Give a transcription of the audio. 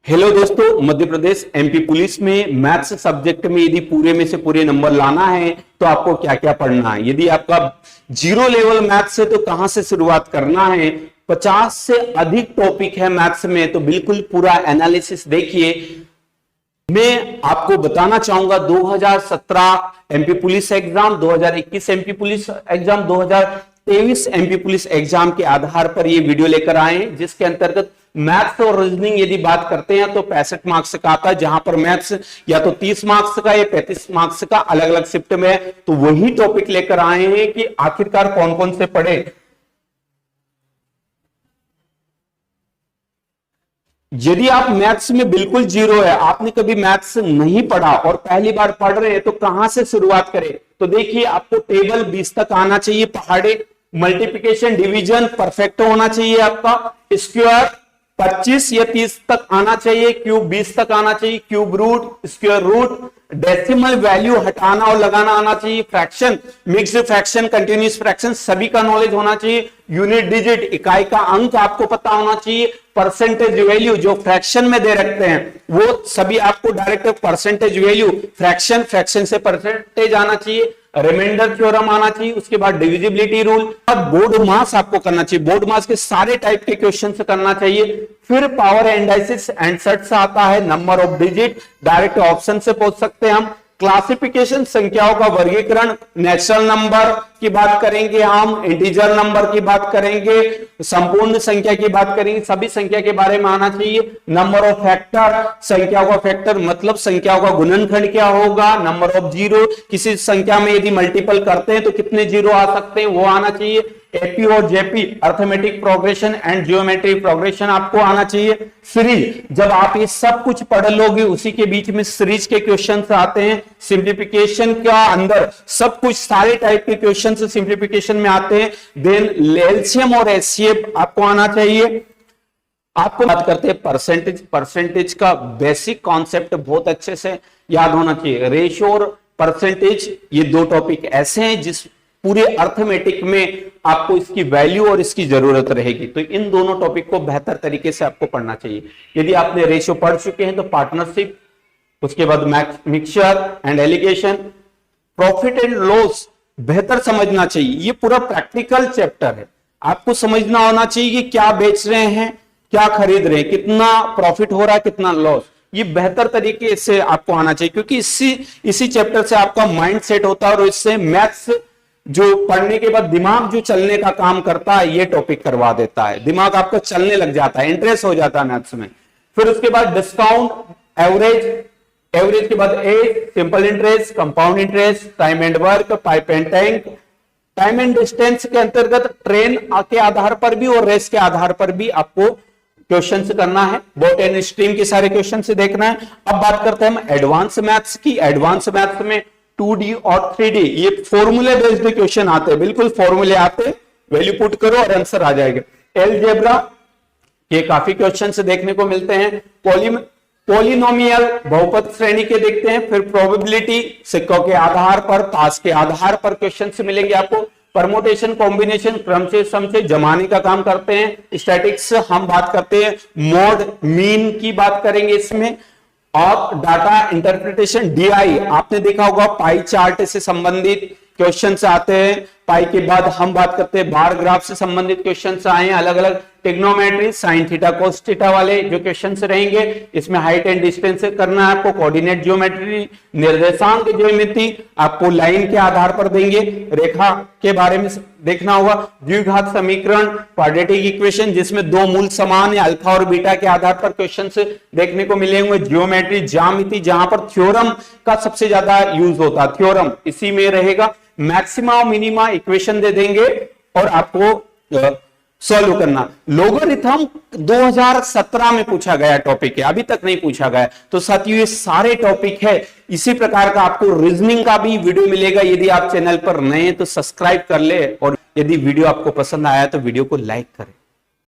Hello दोस्तों, Madhya Pradesh MP police में maths subject में यदि पूरे में से पूरे नंबर लाना है तो आपको क्या क्या पढ़ना है। यदि आपका जीरो लेवल मैथ्स है तो कहां से शुरुआत करना है। 50 से अधिक टॉपिक है मैथ्स में, तो बिल्कुल पूरा एनालिसिस देखिए। मैं आपको बताना चाहूंगा 2017 MP police exam, 2021 MP police exam, 2023 MP police exam के आधार पर ये वीडियो लेकर आए हैं, जिसके अंतर्गत मैथ्स और रीजनिंग यदि बात करते हैं तो 65 मार्क्स का आता है, जहां पर मैथ्स या तो 30 मार्क्स का या 35 मार्क्स का अलग अलग शिफ्ट में है। तो वही टॉपिक लेकर आए हैं कि आखिरकार कौन कौन से पढ़े। यदि आप मैथ्स में बिल्कुल जीरो है, आपने कभी मैथ्स नहीं पढ़ा और पहली बार पढ़ रहे हैं, तो कहां से शुरुआत करें। तो देखिए, आपको टेबल 20 तक आना चाहिए, पहाड़े, मल्टीप्लिकेशन डिवीजन परफेक्ट होना चाहिए, आपका स्क्वायर 25 या 30 तक आना चाहिए, क्यूब 20 तक आना चाहिए, cube root, square root, decimal value हटाना और लगाना आना चाहिए, fraction, mixed fraction, continuous fraction सभी का नॉलेज होना चाहिए, यूनिट डिजिट इकाई का अंक आपको पता होना चाहिए, परसेंटेज वैल्यू जो फ्रैक्शन में दे रखते हैं वो सभी आपको direct percentage value, fraction, fraction से परसेंटेज आना चाहिए, रिमाइंडर थ्योरम आना चाहिए, उसके बाद डिविजिबिलिटी रूल, अब बोर्ड मास आपको करना चाहिए, बोर्ड मास के सारे टाइप के क्वेश्चन करना चाहिए। फिर पावर एंडाइसिस एंड आता है, number of digit direct option से पूछ सकते हैं हम, क्लासिफिकेशन संख्याओं का वर्गीकरण, नेचुरल नंबर की बात करेंगे हम, इंटीजर नंबर की बात करेंगे, संपूर्ण संख्या की बात करेंगे, सभी संख्या के बारे में आना चाहिए। नंबर ऑफ फैक्टर, संख्याओं का फैक्टर मतलब संख्याओं का गुणनखंड क्या होगा, नंबर ऑफ जीरो, किसी संख्या में यदि मल्टीपल करते हैं तो कितने जीरो आ सकते हैं वो आना चाहिए। एपी और JP, arithmetic progression and geometric progression आपको आना चाहिए। सीरीज, जब आप ये सब कुछ पढ़ लोगे उसी के बीच में सीरीज के क्वेश्चन आते हैं, सिंप्लीफिकेशन का अंदर सब कुछ सारे टाइप के क्वेश्चन सिंप्लीफिकेशन में आते हैं। देन एलसीएम और एचसीएफ आपको आना चाहिए। आपको बात करते हैं परसेंटेज, परसेंटेज का बेसिक कॉन्सेप्ट बहुत अच्छे से याद होना चाहिए। रेशियो और परसेंटेज ये दो टॉपिक ऐसे हैं जिस पूरे अर्थमेटिक में आपको इसकी वैल्यू और इसकी जरूरत रहेगी, तो इन दोनों टॉपिक को बेहतर तरीके से आपको पढ़ना चाहिए। यदि आपने रेशियो पढ़ चुके हैं तो पार्टनरशिप, उसके बाद mixture and allegation, profit and loss बेहतर समझना चाहिए। ये पूरा प्रैक्टिकल चैप्टर है, आपको समझना होना चाहिए कि क्या बेच रहे हैं, क्या खरीद रहे हैं, कितना प्रॉफिट हो रहा है, कितना लॉस, ये बेहतर तरीके से आपको आना चाहिए, क्योंकि इसी चैप्टर से आपका माइंड सेट होता है और इससे मैथ्स जो पढ़ने के बाद दिमाग जो चलने का काम करता है ये टॉपिक करवा देता है, दिमाग आपका चलने लग जाता है, इंटरेस्ट हो जाता है मैथ्स में। फिर उसके बाद डिस्काउंट, एवरेज, एवरेज के बाद age, simple interest, compound interest, time and work, pipe and tank, time and distance के अंतर्गत ट्रेन के आधार पर भी और रेस के आधार पर भी आपको क्वेश्चन करना है। बोट एंड स्ट्रीम के सारे क्वेश्चन से देखना है। अब बात करते हैं हम एडवांस मैथ्स की। एडवांस मैथ्स में 2D और 3D ये फॉर्मूले बेस्ड क्वेश्चन आते हैं, बिल्कुल फॉर्मूले आते हैं, वैल्यू पुट करो और आंसर आ जाएगा। अलजेब्रा के काफी क्वेश्चन देखने को मिलते हैं। पॉलिनोमियल बहुपद श्रेणी के देखते हैं। फिर प्रोबेबिलिटी, सिक्कों के आधार पर, पास के आधार पर क्वेश्चन मिलेंगे आपको। परमोटेशन, कॉम्बिनेशन, क्रम से सम से जमाने का काम करते हैं। स्टैटिक्स हम बात करते हैं, मोड, मीन की बात करेंगे इसमें। और डाटा इंटरप्रिटेशन, डीआई आपने देखा होगा, पाई चार्ट से संबंधित क्वेश्चन आते हैं। पाई के बाद हम बात करते हैं बार ग्राफ से संबंधित क्वेश्चन आए हैं, अलग अलग trigonometry, sine theta cos theta वाले जो क्वेश्चन रहेंगे। इसमें हाइट एंड डिस्टेंस करना है आपको। कोऑर्डिनेट ज्योमेट्री, निर्देशांक ज्यामिति आपको लाइन के आधार पर देंगे। रेखा के बारे में देखना होगा। द्विघात समीकरण, क्वाड्रेटिक इक्वेशन जिसमें दो मूल समान है, अल्फा और बीटा के आधार पर क्वेश्चन देखने को मिलेंगे। ज्योमेट्री, ज्यामिति जहां पर थ्योरम का सबसे ज्यादा यूज होता है, थ्योरम इसी में रहेगा। मैक्सिमा और मिनिमा इक्वेशन दे देंगे और आपको सॉल्व करना। लोगरिथम 2017 में पूछा गया टॉपिक है, अभी तक नहीं पूछा गया। तो साथियों ये सारे टॉपिक है। इसी प्रकार का आपको रीजनिंग का भी वीडियो मिलेगा। यदि आप चैनल पर नए हैं तो सब्सक्राइब कर ले, और यदि वीडियो आपको पसंद आया तो वीडियो को लाइक करें।